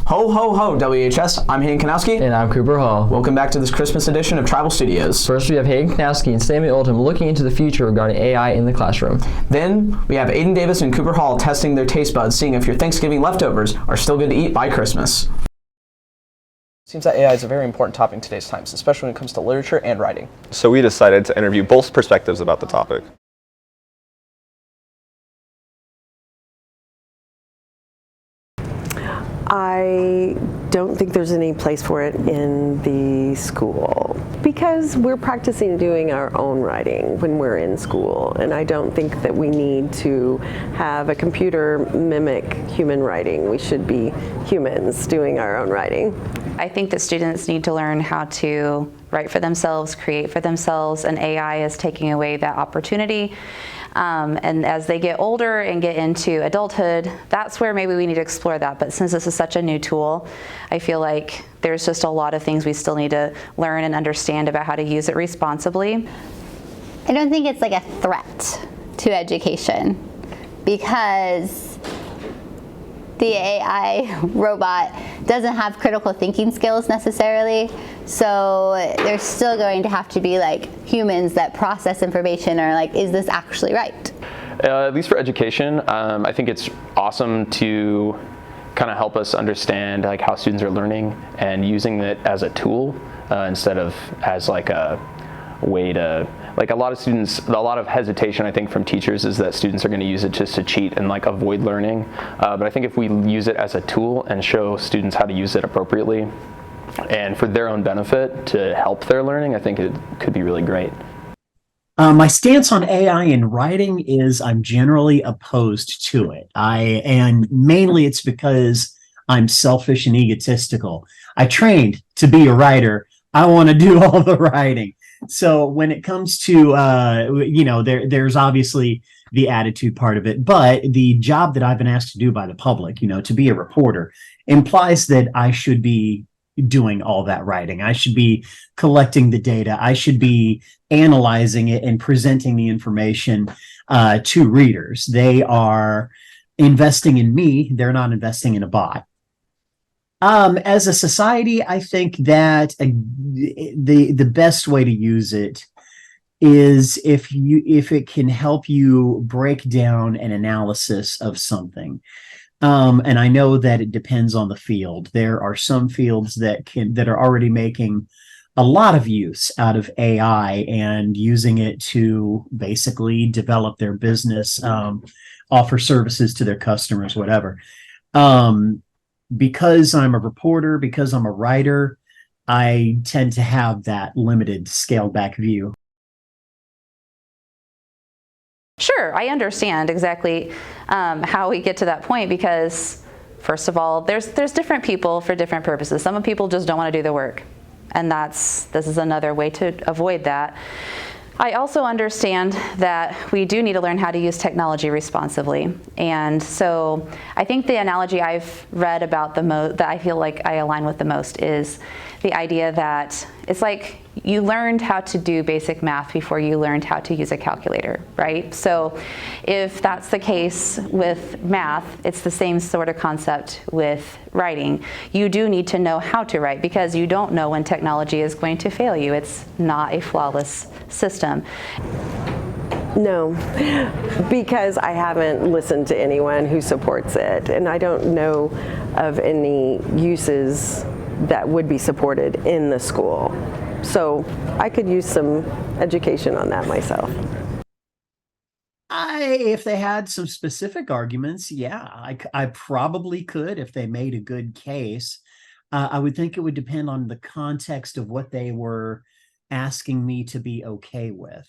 Ho, ho, ho, WHS. I'm Hayden Kanowski. And I'm Cooper Hall. Welcome back to this Christmas edition of Tribal Studios. First, we have Hayden Kanowski and Sammy Oldham looking into the future regarding AI in the classroom. Then, we have Aiden Davis and Cooper Hall testing their taste buds, seeing if your Thanksgiving leftovers are still good to eat by Christmas. Seems that AI is a very important topic in today's times, especially when it comes to literature and writing. So we decided to interview both perspectives about the topic. I don't think there's any place for it in the school because we're practicing doing our own writing when we're in school, and I don't think that we need to have a computer mimic human writing. We should be humans doing our own writing. I think that students need to learn how to write for themselves, create for themselves, and AI is taking away that opportunity. And as they get older and get into adulthood, that's where maybe we need to explore that. But since this is such a new tool, I feel like there's just a lot of things we still need to learn and understand about how to use it responsibly. I don't think it's like a threat to education because the AI robot doesn't have critical thinking skills necessarily, so there's still going to have to be like humans that process information or like, is this actually right? At least for education, I think it's awesome to kind of help us understand like how students are learning and using it as a tool instead of as like a way to, like a lot of hesitation I think from teachers is that students are going to use it just to cheat and like avoid learning. But I think if we use it as a tool and show students how to use it appropriately and for their own benefit to help their learning, I think it could be really great. My stance on AI in writing is I'm generally opposed to it. And mainly it's because I'm selfish and egotistical. I trained to be a writer. I want to do all the writing. So when it comes to, there's obviously the attitude part of it, but the job that I've been asked to do by the public, to be a reporter, implies that I should be doing all that writing. I should be collecting the data. I should be analyzing it and presenting the information to readers. They are investing in me. They're not investing in a bot. As a society, I think that the best way to use it is if it can help you break down an analysis of something. And I know that it depends on the field. There are some fields that are already making a lot of use out of AI and using it to basically develop their business, offer services to their customers, whatever. Because I'm a reporter, because I'm a writer, I tend to have that limited scaled back view. Sure, I understand exactly how we get to that point because, first of all, there's different people for different purposes. Some people just don't want to do the work, and this is another way to avoid that. I also understand that we do need to learn how to use technology responsibly. And so I think the analogy I've read about that I feel like I align with the most is the idea that it's like you learned how to do basic math before you learned how to use a calculator, right? So if that's the case with math, it's the same sort of concept with writing. You do need to know how to write because you don't know when technology is going to fail you. It's not a flawless system. No, because I haven't listened to anyone who supports it, and I don't know of any uses that would be supported in the school. So I could use some education on that myself. If they had some specific arguments, yeah, I probably could if they made a good case. I would think it would depend on the context of what they were asking me to be okay with.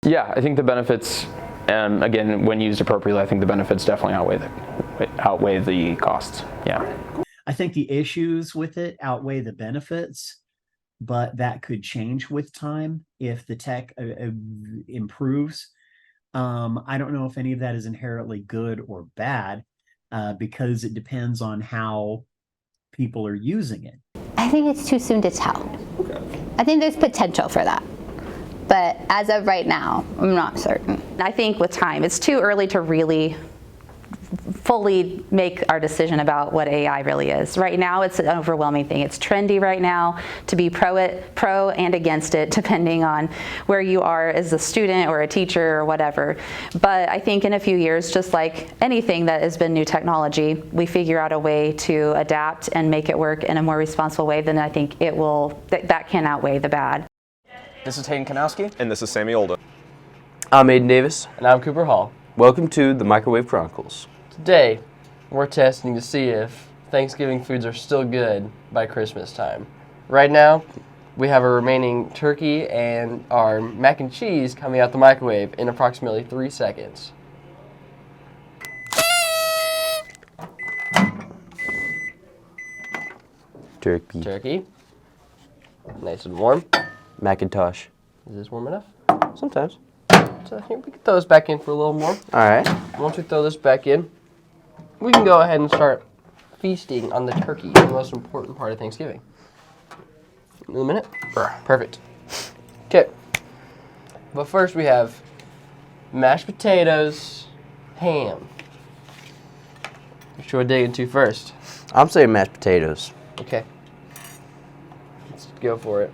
Yeah, I think the benefits, again, when used appropriately, I think the benefits definitely outweigh the costs. Yeah. I think the issues with it outweigh the benefits, but that could change with time if the tech improves. I don't know if any of that is inherently good or bad because it depends on how people are using it. I think it's too soon to tell. Okay. I think there's potential for that. But as of right now, I'm not certain. I think with time, it's too early to really fully make our decision about what AI really is. Right now, it's an overwhelming thing. It's trendy right now to be pro and against it, depending on where you are as a student or a teacher or whatever. But I think in a few years, just like anything that has been new technology, we figure out a way to adapt and make it work in a more responsible way, then I think it will, that can outweigh the bad. This is Hayden Kanowski. And this is Sammy Oldham. I'm Aiden Davis. And I'm Cooper Hall. Welcome to the Microwave Chronicles. Today, we're testing to see if Thanksgiving foods are still good by Christmas time. Right now, we have our remaining turkey and our mac and cheese coming out the microwave in approximately 3 seconds. Turkey. Turkey. Nice and warm. Macintosh. Is this warm enough? Sometimes. So here, we can throw this back in for a little more. All right. Once we throw this back in, we can go ahead and start feasting on the turkey, the most important part of Thanksgiving. In a minute? Perfect. Okay. But first we have mashed potatoes, ham. What should I dig into first? I'm saying mashed potatoes. Okay. Let's go for it.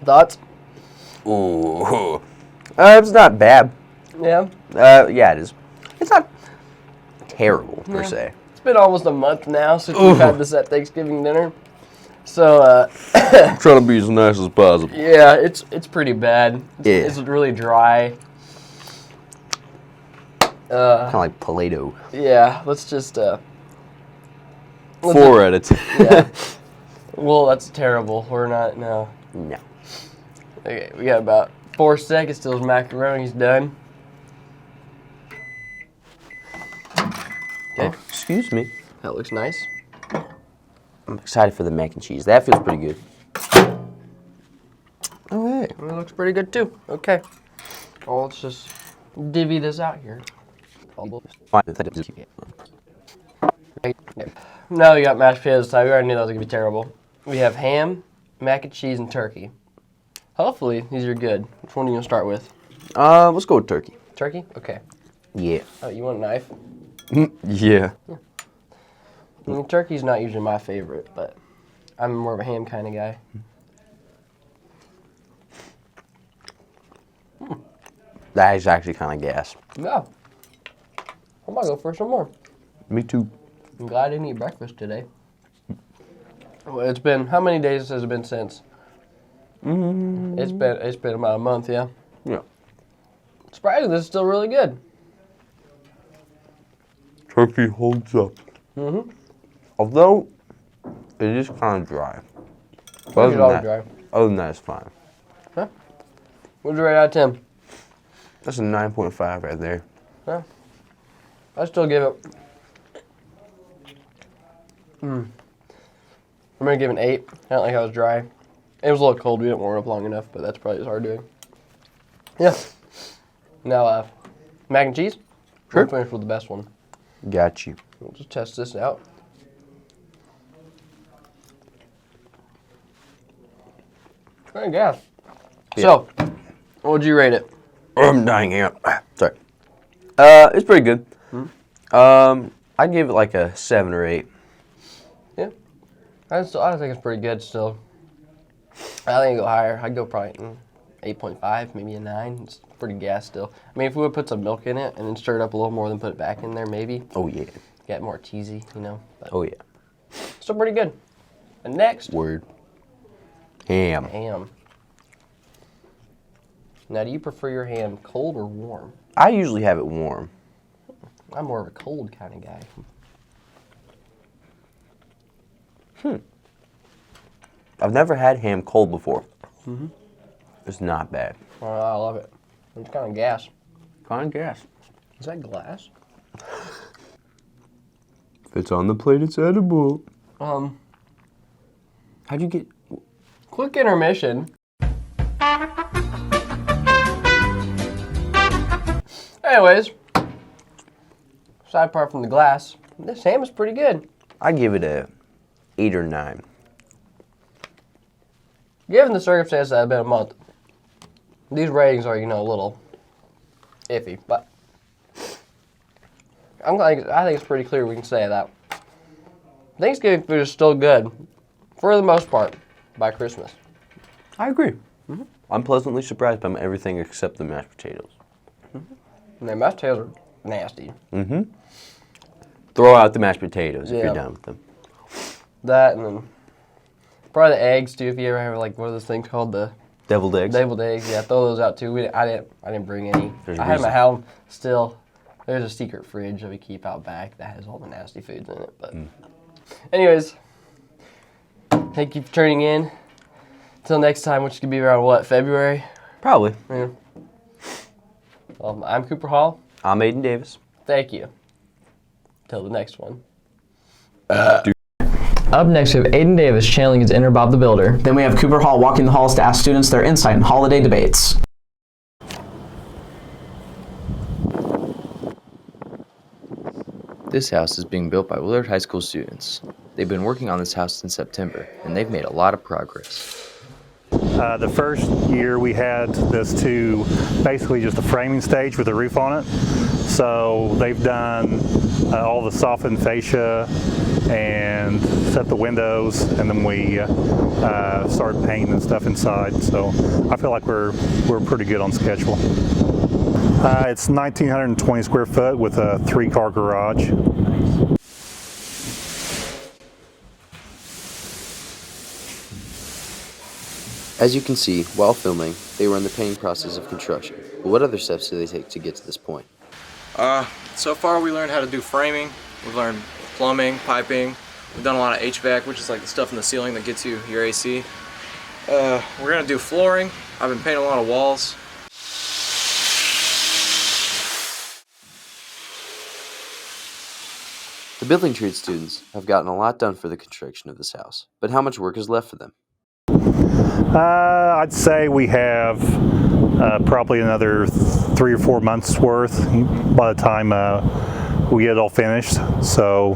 Thoughts? Ooh. It's not bad. Yeah. Yeah, it is. It's not terrible per se. It's been almost a month now since we've had this at Thanksgiving dinner. So, I'm trying to be as nice as possible. yeah, it's pretty bad. Yeah. It's really dry. Kind of like Play-Doh. Yeah, let's just, 4 out of 10. yeah. Well, that's terrible. We're not, no. No. Okay, we got about 4 seconds till his macaroni's done. Okay, Oh, excuse me. that looks nice. I'm excited for the mac and cheese. That feels pretty good. Oh, hey. It looks pretty good too. Okay. Well, let's just divvy this out here. Now we got mashed potatoes. We already knew that was gonna be terrible. We have ham, mac and cheese, and turkey. Hopefully these are good. Which one are you gonna start with? Let's go with turkey. Turkey? Okay. Yeah. Oh, you want a knife? Yeah. I mean, turkey's not usually my favorite, but I'm more of a ham kind of guy. That is actually kind of gas. Yeah. I'm gonna go for some more. Me too. I'm glad I didn't eat breakfast today. Well, it's been, how many days has it been since? It's been about a month, yeah. Yeah. Surprisingly, this is still really good. Turkey holds up. Although, it is kind of dry. Turkey's always dry. Other than that, it's fine. What'd you rate out of 10? That's a 9.5 right there. Yeah. I still give it. I'm gonna give it an 8. I don't like how it was dry. It was a little cold. We didn't warm it up long enough, but that's probably just our doing. Yeah. Now, mac and cheese. Sure. We'll finish with the best one. Got you. We'll just test this out. Very gas. Yeah. So, what would you rate it? I'm dying here. Sorry. It's pretty good. I'd give it like a 7 or 8. Yeah. I think it's pretty good still. I think it'd go higher. I'd go probably 8.5, maybe a 9. It's pretty gas still. I mean, if we would put some milk in it and then stir it up a little more than put it back in there, maybe. Oh, yeah. Get more cheesy, you know. But Oh, yeah. still pretty good. And next, Word. Ham. ham. Now, do you prefer your ham cold or warm? I usually have it warm. I'm more of a cold kind of guy. I've never had ham cold before. It's not bad. Oh, I love it. It's kind of gas. Kind of gas. Is that glass? If it's on the plate, it's edible. How'd you get... Quick intermission. Anyways, aside apart from the glass, this ham is pretty good. I give it a 8 or 9. Given the circumstances that have been a month, these ratings are, a little iffy, but I think it's pretty clear we can say that Thanksgiving food is still good, for the most part, by Christmas. I agree. I'm pleasantly surprised by everything except the mashed potatoes. And the mashed potatoes are nasty. Throw out the mashed potatoes if Yeah. you're done with them. That and then probably the eggs too. If you ever have what are those things called? The Deviled eggs. deviled eggs. Yeah, throw those out too. I didn't bring any. There's a I had my reason. house still. There's a secret fridge that we keep out back that has all the nasty foods in it. But anyways, thank you for tuning in. Till next time, which could be around February? Probably. Yeah. I'm Cooper Hall. I'm Aiden Davis. Thank you. Till the next one. Up next, we have Aiden Davis channeling his inner Bob the Builder. Then we have Cooper Hall walking the halls to ask students their insight in holiday debates. This house is being built by Willard High School students. They've been working on this house since September, and they've made a lot of progress. The first year we had this to basically just a framing stage with a roof on it. So they've done all the softened fascia and set the windows, and then we started painting and stuff inside. So I feel like we're pretty good on schedule. It's 1,920 square foot with a 3-car garage. As you can see, while filming, they were in the painting process of construction. But what other steps do they take to get to this point? So far we learned how to do framing, we've learned plumbing, piping, we've done a lot of HVAC, which is like the stuff in the ceiling that gets you your AC. We're gonna do flooring. I've been painting a lot of walls. The building trade students have gotten a lot done for the construction of this house, but how much work is left for them? I'd say we have probably another 3 or 4 months worth by the time we get it all finished. So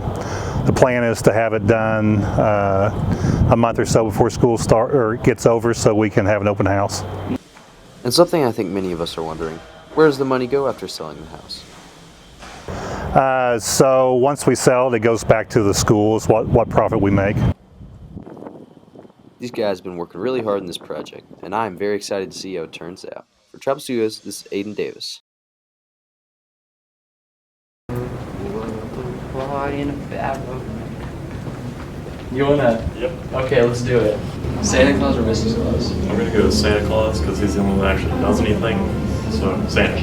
the plan is to have it done a month or so before school gets over, so we can have an open house. And something I think many of us are wondering, where does the money go after selling the house? So once we sell it, it goes back to the schools, what profit we make. These guys have been working really hard on this project, and I am very excited to see how it turns out. For Travel Studios, this is Aiden Davis. You wanna? Yep. Okay, let's do it. Santa Claus or Mrs. Claus? I'm gonna go with Santa Claus because he's the only one that actually does anything. So Santa.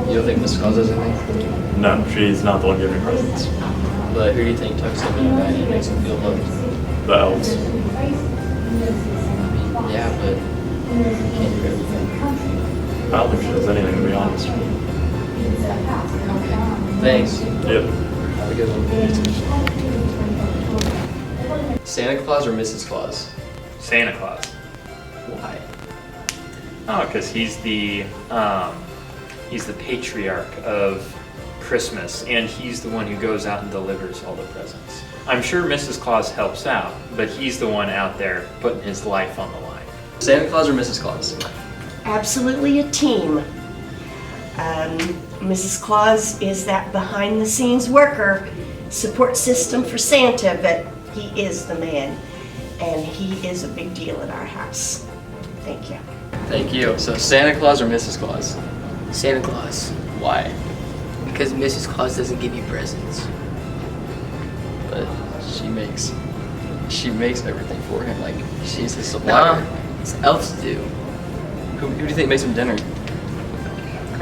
You don't think Mrs. Claus does anything? No, she's not the one giving presents. But who do you think tucks him in at night and makes him feel loved? The elves. Yeah, but you can't do everything. I don't think she does anything, to be honest. Thanks. Yep. Have a good one. Santa Claus or Mrs. Claus? Santa Claus. Why? Oh, because he's the patriarch of Christmas, and he's the one who goes out and delivers all the presents. I'm sure Mrs. Claus helps out, but he's the one out there putting his life on the line. Santa Claus or Mrs. Claus? Absolutely a team. Mrs. Claus is that behind-the-scenes worker, support system for Santa, but he is the man, and he is a big deal at our house. Thank you. Thank you. So Santa Claus or Mrs. Claus? Santa Claus. Why? Because Mrs. Claus doesn't give you presents. But she makes everything for him. Like, she's his supplier. No, it's elves do. Who do you think makes him dinner?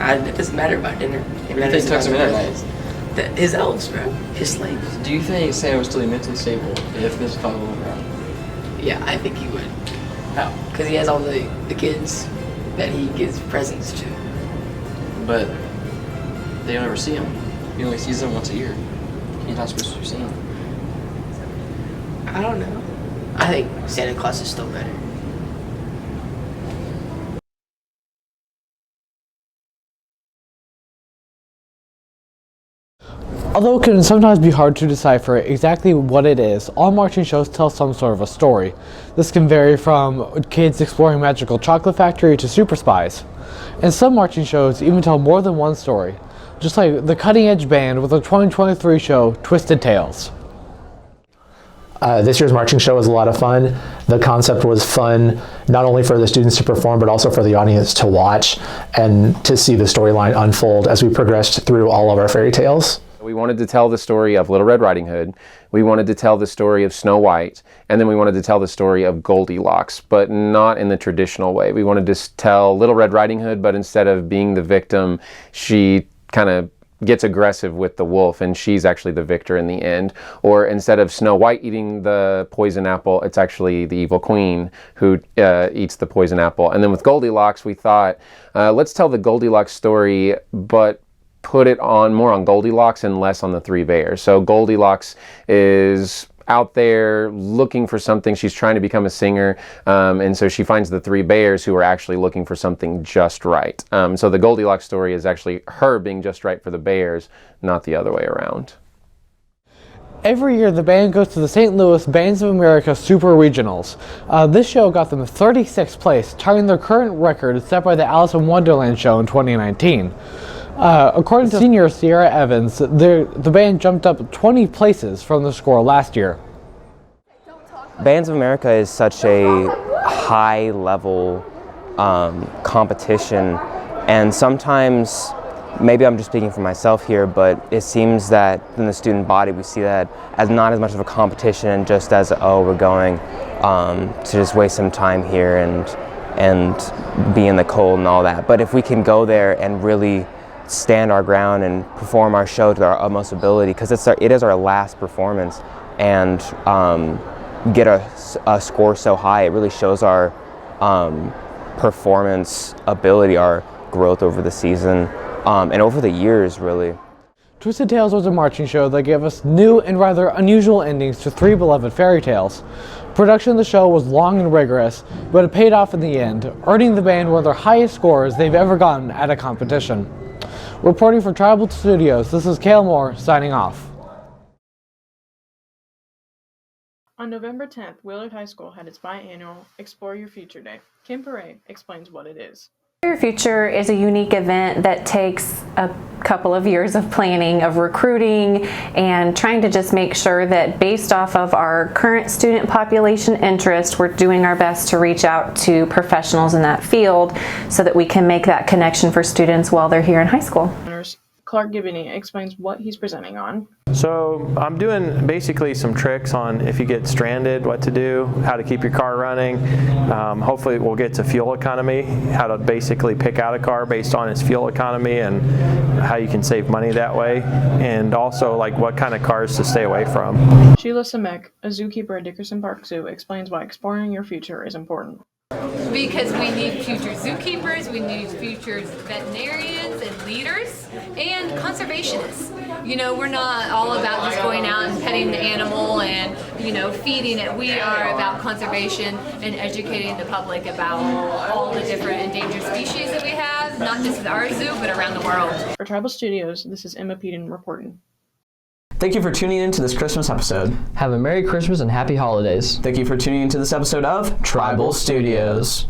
It doesn't matter about dinner. Who do you think tucks him in at night? His elves, bro. His slaves. Do you think Santa would still be mentally stable if Mrs. Claus wasn't around? Yeah, I think he would. How? Because he has all the kids that he gives presents to. But they don't ever see him. He only sees them once a year. He's not supposed to see him. I don't know. I think Santa Claus is still better. Although it can sometimes be hard to decipher exactly what it is, all marching shows tell some sort of a story. This can vary from kids exploring Magical Chocolate Factory to Super Spies. And some marching shows even tell more than one story, just like the Cutting Edge Band with the 2023 show Twisted Tales. This year's marching show was a lot of fun. The concept was fun, not only for the students to perform, but also for the audience to watch and to see the storyline unfold as we progressed through all of our fairy tales. We wanted to tell the story of Little Red Riding Hood, we wanted to tell the story of Snow White, and then we wanted to tell the story of Goldilocks, but not in the traditional way. We wanted to tell Little Red Riding Hood, but instead of being the victim, she kind of gets aggressive with the wolf and she's actually the victor in the end. Or instead of Snow White eating the poison apple, it's actually the evil queen who eats the poison apple. And then with Goldilocks, we thought, let's tell the Goldilocks story, but put it on more on Goldilocks and less on the three bears. So Goldilocks is out there looking for something. She's trying to become a singer, and so she finds the three bears who are actually looking for something just right. So the Goldilocks story is actually her being just right for the bears, not the other way around. Every year, the band goes to the St. Louis Bands of America Super Regionals. This show got them 36th place, tying their current record set by the Alice in Wonderland show in 2019. According to senior Sierra Evans, the band jumped up 20 places from the score last year. Bands of America is such a high-level competition, and sometimes, maybe I'm just speaking for myself here, but it seems that in the student body we see that as not as much of a competition and just as, oh, we're going to just waste some time here and be in the cold and all that. But if we can go there and really stand our ground and perform our show to our utmost ability, because it is our last performance, and get a score so high, it really shows our performance ability, our growth over the season and over the years, really. Twisted Tales was a marching show that gave us new and rather unusual endings to three beloved fairy tales. Production of the show was long and rigorous, but it paid off in the end, earning the band one of their highest scores they've ever gotten at a competition. Reporting for Tribal Studios, this is Cale Moore signing off. On November 10th, Willard High School had its biannual Explore Your Future Day. Kim Perret explains what it is. Your Future is a unique event that takes a couple of years of planning, of recruiting, and trying to just make sure that based off of our current student population interest, we're doing our best to reach out to professionals in that field so that we can make that connection for students while they're here in high school. Clark Gibney explains what he's presenting on. So I'm doing basically some tricks on if you get stranded, what to do, how to keep your car running. Hopefully we'll get to fuel economy, how to basically pick out a car based on its fuel economy and how you can save money that way, and also like what kind of cars to stay away from. Sheila Samek, a zookeeper at Dickerson Park Zoo, explains why exploring your future is important. Because we need future zookeepers, we need future veterinarians and leaders, and conservationists. You know, we're not all about just going out and petting the animal and, you know, feeding it. We are about conservation and educating the public about all the different endangered species that we have, not just at our zoo, but around the world. For Tribal Studios, this is Emma Peden reporting. Thank you for tuning in to this Christmas episode. Have a Merry Christmas and Happy Holidays. Thank you for tuning in to this episode of Tribal Studios.